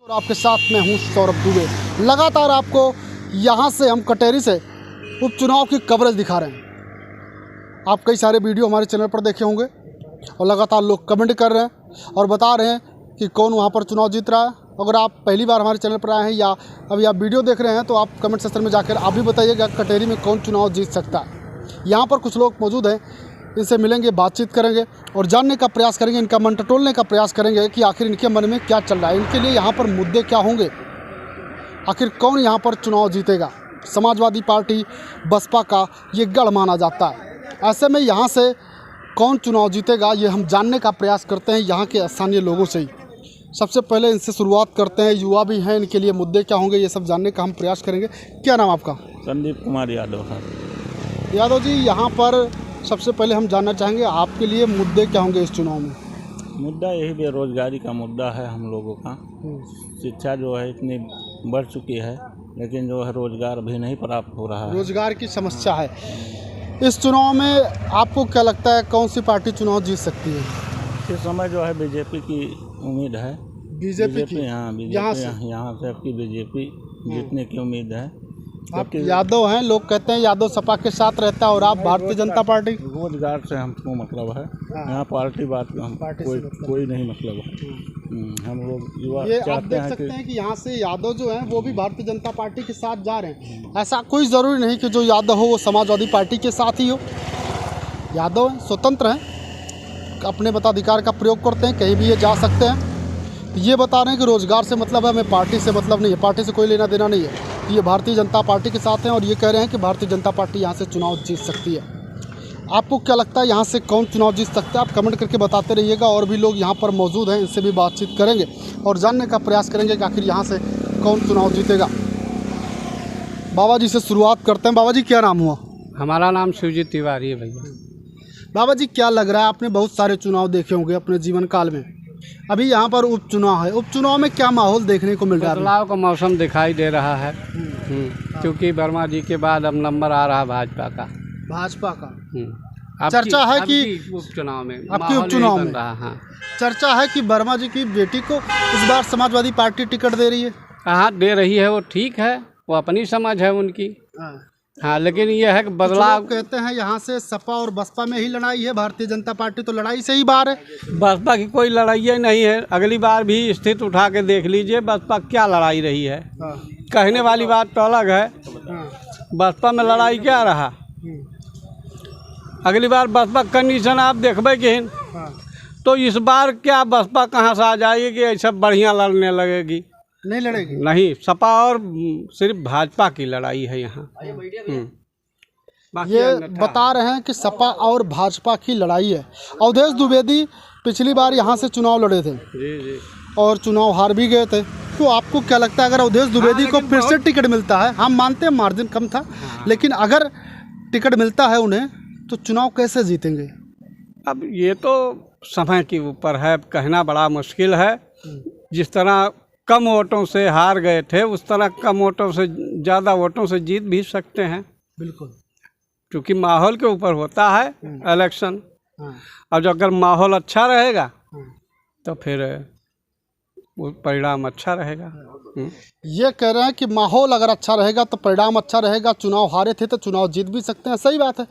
और आपके साथ मैं हूं सौरभ दुबे। लगातार आपको यहां से हम कटेरी से उपचुनाव की कवरेज दिखा रहे हैं। आप कई सारे वीडियो हमारे चैनल पर देखे होंगे और लगातार लोग कमेंट कर रहे हैं और बता रहे हैं कि कौन वहां पर चुनाव जीत रहा है। अगर आप पहली बार हमारे चैनल पर आए हैं या अभी आप वीडियो देख रहे हैं तो आप कमेंट सेक्शन में जाकर आप भी बताइएगा कटेरी में कौन चुनाव जीत सकता है। यहाँ पर कुछ लोग मौजूद हैं, इनसे मिलेंगे, बातचीत करेंगे और जानने का प्रयास करेंगे, इनका मन टटोलने का प्रयास करेंगे कि आखिर इनके मन में क्या चल रहा है, इनके लिए यहाँ पर मुद्दे क्या होंगे, आखिर कौन यहाँ पर चुनाव जीतेगा। समाजवादी पार्टी बसपा का ये गढ़ माना जाता है। ऐसे में यहाँ से कौन चुनाव जीतेगा ये हम जानने का प्रयास करते हैं यहाँ के स्थानीय लोगों से ही। सबसे पहले इनसे शुरुआत करते हैं, युवा भी हैं, इनके लिए मुद्दे क्या होंगे ये सब जानने का हम प्रयास करेंगे। क्या नाम आपका? संदीप कुमार यादव सर। यादव जी, यहाँ पर सबसे पहले हम जानना चाहेंगे आपके लिए मुद्दे क्या होंगे इस चुनाव में? मुद्दा यही बेरोजगारी का मुद्दा है हम लोगों का। शिक्षा जो है इतनी बढ़ चुकी है लेकिन जो है रोजगार भी नहीं प्राप्त हो रहा है। रोजगार की समस्या है। इस चुनाव में आपको क्या लगता है कौन सी पार्टी चुनाव जीत सकती है? इस समय जो है बीजेपी की उम्मीद है। बीजेपी की? हाँ, यहाँ से आपकी बीजेपी जीतने की उम्मीद है। आप यादव हैं, लोग कहते हैं यादव सपा के साथ रहता है और आप भारतीय जनता पार्टी। रोजगार से हमको मतलब है, यहाँ पार्टी बात कोई नहीं मतलब है। हम लोग युवा ये आप चाहते देख हैं सकते हैं कि यहाँ से यादव जो हैं वो भी भारतीय जनता पार्टी के साथ जा रहे हैं। ऐसा कोई ज़रूरी नहीं कि जो यादव हो वो समाजवादी पार्टी के साथ ही हो। यादव हैं, स्वतंत्र हैं, अपने मताधिकार का प्रयोग करते हैं, कहीं भी ये जा सकते हैं। ये बता रहे हैं कि रोज़गार से मतलब है, हमें पार्टी से मतलब नहीं है, पार्टी से कोई लेना देना नहीं है। ये भारतीय जनता पार्टी के साथ हैं और ये कह रहे हैं कि भारतीय जनता पार्टी यहाँ से चुनाव जीत सकती है। आपको क्या लगता है यहाँ से कौन चुनाव जीत सकता है? आप कमेंट करके बताते रहिएगा। और भी लोग यहाँ पर मौजूद हैं, इनसे भी बातचीत करेंगे और जानने का प्रयास करेंगे कि आखिर यहाँ से कौन चुनाव जीतेगा। बाबा जी से शुरुआत करते हैं। बाबा जी, क्या नाम हुआ? हमारा नाम शिवजीत तिवारी है भैया। बाबा जी, क्या लग रहा है, आपने बहुत सारे चुनाव देखे होंगे अपने जीवन काल में, अभी यहाँ पर उपचुनाव है, उपचुनाव में क्या माहौल देखने को मिल रहा है? बदलाव का मौसम दिखाई दे रहा है क्योंकि वर्मा जी के बाद अब नंबर आ रहा है भाजपा का। भाजपा का चर्चा है कि उपचुनाव में हाँ, चर्चा है कि वर्मा जी की बेटी को इस बार समाजवादी पार्टी टिकट दे रही है। हाँ, दे रही है, वो ठीक है, वो अपनी समझ है उनकी। हाँ, लेकिन ये है कि बदलाव कहते हैं यहाँ से सपा और बसपा में ही लड़ाई है, भारतीय जनता पार्टी तो लड़ाई से ही बाहर है। बसपा की कोई लड़ाई नहीं है। अगली बार भी स्थिति उठा के देख लीजिए बसपा क्या लड़ाई रही है। कहने वाली बात तो अलग है, बसपा में लड़ाई क्या रहा। अगली बार बसपा कंडीशन आप देखबे कि तो इस बार क्या बसपा कहाँ से आ जाएगी कि ऐसा बढ़िया लड़ने लगेगी? नहीं लड़ेगी। नहीं, सपा और सिर्फ भाजपा की लड़ाई है यहाँ। ये बता रहे हैं कि सपा और भाजपा की लड़ाई है। अवधेश द्विवेदी पिछली बार यहाँ से चुनाव लड़े थे जी और चुनाव हार भी गए थे। तो आपको क्या लगता है अगर अवधेश द्विवेदी को फिर से टिकट मिलता है, हम मानते हैं मार्जिन कम था, लेकिन अगर टिकट मिलता है उन्हें तो चुनाव कैसे जीतेंगे? अब ये तो समय के ऊपर है, कहना बड़ा मुश्किल है। जिस तरह कम वोटों से हार गए थे उस तरह कम वोटों से ज़्यादा वोटों से जीत भी सकते हैं। बिल्कुल, क्योंकि माहौल के ऊपर होता है इलेक्शन। और जो अगर माहौल अच्छा रहेगा तो फिर वो परिणाम अच्छा रहेगा। ये कह रहे हैं कि माहौल अगर अच्छा रहेगा तो परिणाम अच्छा रहेगा। चुनाव हारे थे तो चुनाव जीत भी सकते हैं। सही बात है,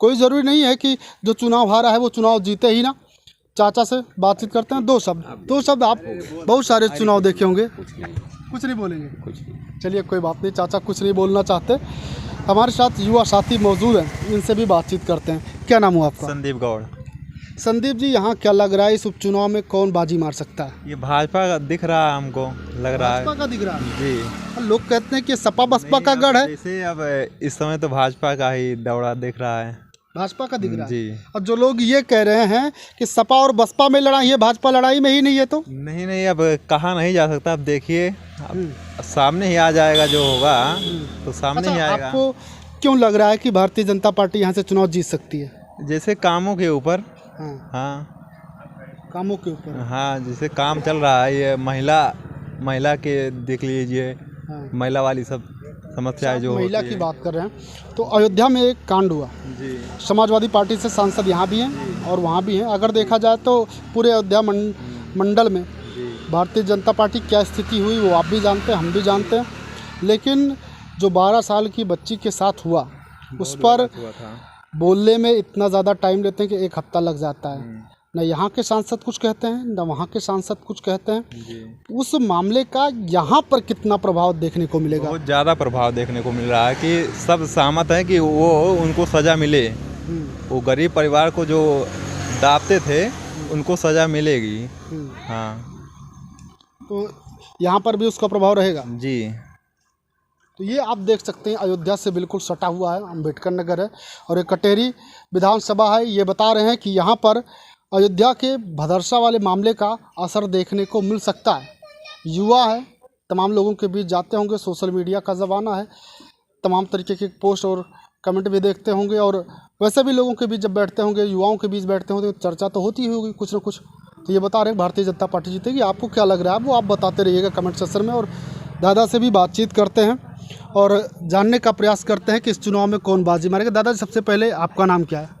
कोई ज़रूरी नहीं है कि जो चुनाव हारा है वो चुनाव जीते ही ना। चाचा से बातचीत करते हैं। दो शब्द आप बहुत सारे चुनाव देखे होंगे, कुछ नहीं बोलेंगे? कुछ नहीं। चलिए, कोई बात नहीं, चाचा कुछ नहीं बोलना चाहते। हमारे साथ युवा साथी मौजूद हैं, इनसे भी बातचीत करते हैं। क्या नाम हुआ आपका? संदीप गौड़। संदीप जी, यहाँ क्या लग रहा है इस उपचुनाव में कौन बाजी मार सकता है? ये भाजपा का दिख रहा है, हमको लग रहा है। भाजपा का दिख रहा है जी। लोग कहते हैं कि सपा बसपा का गढ़ है। जैसे अब इस समय तो भाजपा का ही दौड़ा दिख रहा है। भाजपा का दिख रहा है जी। और जो लोग ये कह रहे हैं कि सपा और बसपा में लड़ाई है, भाजपा लड़ाई में ही नहीं है, तो नहीं, अब कहा नहीं जा सकता। अब देखिए, सामने ही आ जाएगा, जो होगा तो सामने ही आएगा। आपको क्यों लग रहा है कि भारतीय जनता पार्टी यहाँ से चुनाव जीत सकती है? जैसे कामों के ऊपर। हाँ, कामों के ऊपर। हाँ, जैसे काम चल रहा है, ये महिला के देख लीजिए। महिला वाली सब समस्याएं जो महिला की बात कर रहे हैं तो अयोध्या में एक कांड हुआ जी। समाजवादी पार्टी से सांसद यहाँ भी हैं और वहाँ भी हैं। अगर देखा जाए तो पूरे अयोध्या मंडल में भारतीय जनता पार्टी क्या स्थिति हुई वो आप भी जानते हैं, हम भी जानते हैं, लेकिन जो 12 साल की बच्ची के साथ हुआ उस पर हुआ था। बोलने में इतना ज़्यादा टाइम लेते हैं कि 1 हफ्ता लग जाता है। न यहाँ के सांसद कुछ कहते हैं, न वहाँ के सांसद कुछ कहते हैं। जी। उस मामले का यहाँ पर कितना प्रभाव देखने को मिलेगा? बहुत ज़्यादा प्रभाव देखने को मिल रहा है कि सब सहमत हैं कि वो उनको सज़ा मिले। वो गरीब परिवार को जो दाबते थे उनको सज़ा मिलेगी। हाँ, तो यहाँ पर भी उसका प्रभाव रहेगा। जी। तो ये आप देख सकते हैं अयोध्या से बिल्कुल सटा हुआ है, अम्बेडकर नगर है और ये कटेरी विधानसभा है। ये बता रहे हैं कि यहाँ पर अयोध्या के भदरसा वाले मामले का असर देखने को मिल सकता है। युवा है, तमाम लोगों के बीच जाते होंगे, सोशल मीडिया का ज़माना है, तमाम तरीके के पोस्ट और कमेंट भी देखते होंगे और वैसे भी लोगों के बीच जब बैठते होंगे, युवाओं के बीच बैठते होंगे तो चर्चा तो होती ही होगी कुछ ना कुछ। तो ये बता रहे हैं भारतीय जनता पार्टी जीतेगी। आपको क्या लग रहा है वो आप बताते रहिएगा कमेंट सेक्शन में, और दादा से भी बातचीत करते हैं और जानने का प्रयास करते हैं कि इस चुनाव में कौन बाजी मारेगा। दादाजी, सबसे पहले आपका नाम क्या है?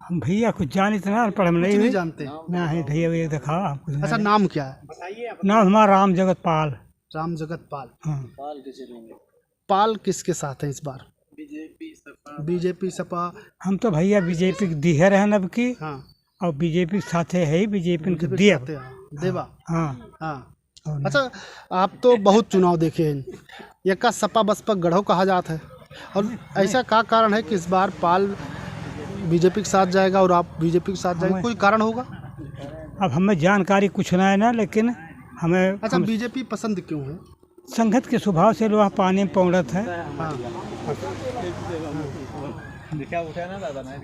हम भैया कुछ जान इतना पढ़ हम नहीं नहीं जानते। ना है भैया भैया दिखा कुछ अच्छा, नाम क्या है? नाम हमारा राम जगत पाल। राम जगत पाल। हाँ। पाल किसके साथ है इस बार? बीजेपी सपा। हम तो भैया बीजेपी की दिहर है अब की, हाँ, और बीजेपी के साथ है ही बीजेपी को दिया। देवा। हाँ हाँ। अच्छा, आप तो बहुत चुनाव देखे हैं। ये का सपा बसपा गढ़ो कहा जाता है, और ऐसा क्या कारण है कि इस बार पाल बीजेपी के साथ जाएगा और आप बीजेपी के साथ जाएंगे? कोई कारण होगा? अब हमें जानकारी कुछ ना है ना, लेकिन हमें अच्छा, बीजेपी पसंद क्यों है? संगत के स्वभाव से लोहा पानी में पौड़त है। हाँ।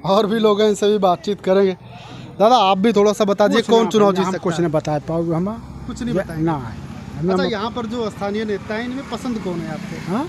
और भी लोग हैं, इनसे भी बातचीत करेंगे। दादा, आप भी थोड़ा सा बता दीजिए कौन चुनाव जीत सकता है? कुछ नहीं बता पाओगे हम कुछ नहीं बताएंगे ना। अच्छा, यहाँ पर जो स्थानीय नेता हैं इनमें पसंद कौन है आपको? हाँ,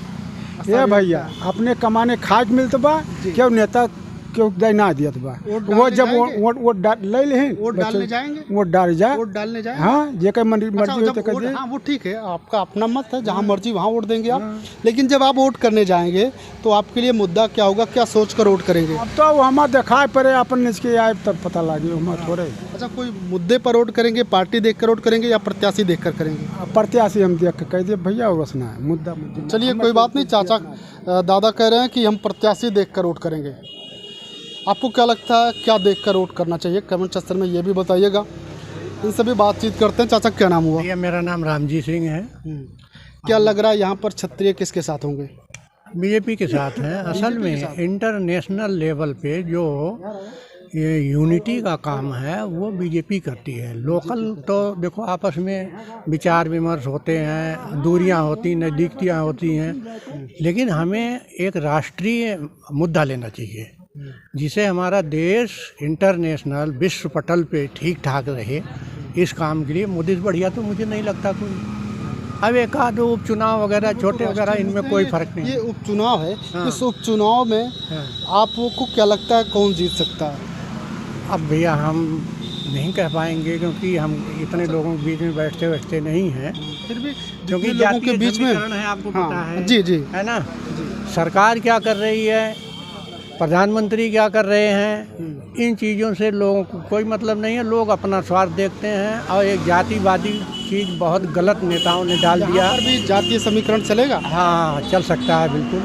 ये भैया अपने कमाने खाद मिलत बा, क्यों नेता क्यों दे ना दियत बा। वो जब वोट ले ले वोट डालने जाएंगे? वोट डाल जा, वोट डालने जाएंगे? हाँ, जे कहीं मर्जी अच्छा, हो जब तो कर वोट, दे। हाँ वो ठीक है, आपका अपना मत है, जहाँ मर्जी वहाँ वोट देंगे आप। लेकिन जब आप वोट करने जाएंगे तो आपके लिए मुद्दा क्या होगा, क्या सोच कर वोट करेंगे? अब तो हमारे दिखाए पड़े अपन निचके आए तब पता लगे हमारे थोड़े। अच्छा, कोई मुद्दे पर वोट करेंगे, पार्टी देख कर वोट करेंगे या प्रत्याशी देख कर करेंगे? प्रत्याशी हम देख के कह दिए भैया बस ना है मुद्दा। चलिए, कोई बात नहीं। चाचा दादा कह रहे हैं कि हम प्रत्याशी देख कर वोट करेंगे। आपको क्या लगता है, क्या देख कर वोट करना चाहिए? कमेंट सेक्शन में ये भी बताइएगा। इनसे भी बातचीत करते हैं। चाचा, क्या नाम हुआ? भैया मेरा नाम रामजी सिंह है। क्या लग रहा है यहाँ पर क्षत्रिय किसके साथ होंगे? बीजेपी के साथ है। असल में इंटरनेशनल लेवल पे जो ये यूनिटी का काम है वो बीजेपी करती है। लोकल तो देखो आपस में विचार विमर्श होते हैं, दूरियां होती, नज़दीकियाँ होती हैं, लेकिन हमें एक राष्ट्रीय मुद्दा लेना चाहिए जिसे हमारा देश इंटरनेशनल विश्व पटल पे ठीक ठाक रहे। इस काम के लिए मोदी से बढ़िया तो मुझे नहीं लगता कोई। अब एक आध उपचुनाव वगैरह छोटे वगैरह इनमें कोई फर्क नहीं। ये उपचुनाव है। इस उपचुनाव में आपको क्या लगता है कौन जीत सकता है? अब भैया हम नहीं कह पाएंगे क्योंकि हम इतने लोगों के बीच में बैठते नहीं हैं। फिर भी क्योंकि लोगों के बीच में है, आपको पता है। जी जी, है ना। सरकार क्या कर रही है, प्रधानमंत्री क्या कर रहे हैं, इन चीज़ों से लोगों को कोई मतलब नहीं है। लोग अपना स्वार्थ देखते हैं और एक जातिवादी चीज़ बहुत गलत नेताओं ने डाल दिया। यहाँ पर भी जातीय समीकरण चलेगा? हाँ, चल सकता है, बिल्कुल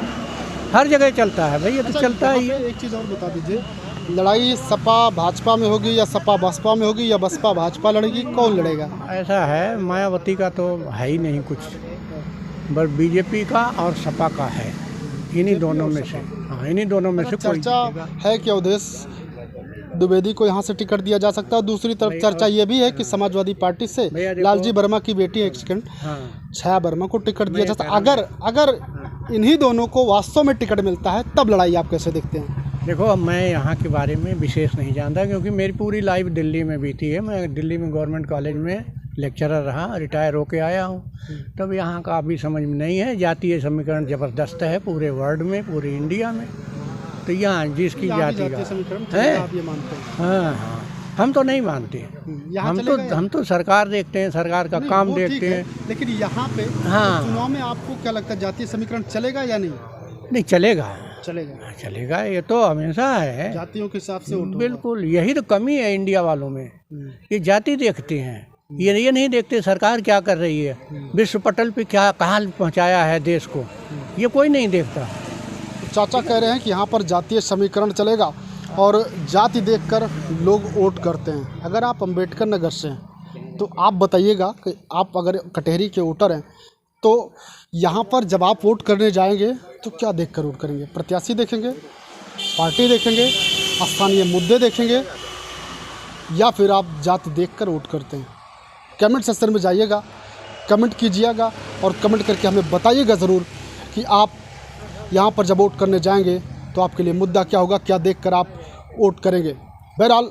हर जगह चलता है भैया, तो चलता ही है। एक चीज़ और बता दीजिए, लड़ाई सपा भाजपा में होगी या सपा बसपा में होगी या बसपा भाजपा लड़ेगी, कौन लड़ेगा? ऐसा है, मायावती का तो है ही नहीं कुछ, बस बीजेपी का और सपा का है। इन्हीं दोनों में से, हाँ, इन्हीं दोनों में से कोई चर्चा है कि अवधेश द्विवेदी को यहाँ से टिकट दिया जा सकता है। दूसरी तरफ चर्चा ये भी है कि समाजवादी पार्टी से लालजी वर्मा की बेटी, एक सेकंड, छाया वर्मा को टिकट दिया जा सकता है। अगर इन्हीं दोनों को वास्तव में टिकट मिलता है तब लड़ाई आप कैसे देखते हैं? देखो, मैं यहाँ के बारे में विशेष नहीं जानता क्योंकि मेरी पूरी लाइफ दिल्ली में बीती है। मैं दिल्ली में गवर्नमेंट कॉलेज में लेक्चरर रहा, रिटायर होके आया हूँ। तब यहाँ का अभी समझ में नहीं है। जातीय समीकरण ज़बरदस्त है पूरे वर्ल्ड में, पूरे इंडिया में। तो यहाँ जिसकी जाति का है, आप ये मानते हैं? हाँ हाँ, हम तो नहीं मानते। हम तो सरकार देखते हैं, सरकार का काम देखते हैं। लेकिन यहाँ पे चुनाव में आपको क्या लगता है, जातीय समीकरण चलेगा या नहीं? नहीं चलेगा, चलेगा, चलेगा, ये तो हमेशा है। जातियों के हिसाब से वोट होगा। बिल्कुल, यही तो कमी है इंडिया वालों में, ये जाति देखते हैं। ये नहीं देखते सरकार क्या कर रही है, विश्व पटल पे क्या कहाँ पहुँचाया है देश को, ये कोई नहीं देखता। चाचा कह रहे हैं कि यहाँ पर जातीय समीकरण चलेगा और जाति देखकर लोग वोट करते हैं। अगर आप अंबेडकर नगर से हैं तो आप बताइएगा कि आप अगर कटहरी के वोटर हैं तो यहाँ पर जब आप वोट करने जाएंगे तो क्या देखकर वोट करेंगे? प्रत्याशी देखेंगे, पार्टी देखेंगे, स्थानीय मुद्दे देखेंगे, या फिर आप जाति देखकर वोट करते हैं? कमेंट सेक्शन में जाइएगा, कमेंट कीजिएगा और कमेंट करके हमें बताइएगा ज़रूर कि आप यहाँ पर जब वोट करने जाएंगे तो आपके लिए मुद्दा क्या होगा, क्या देखकर आप वोट करेंगे। बहरहाल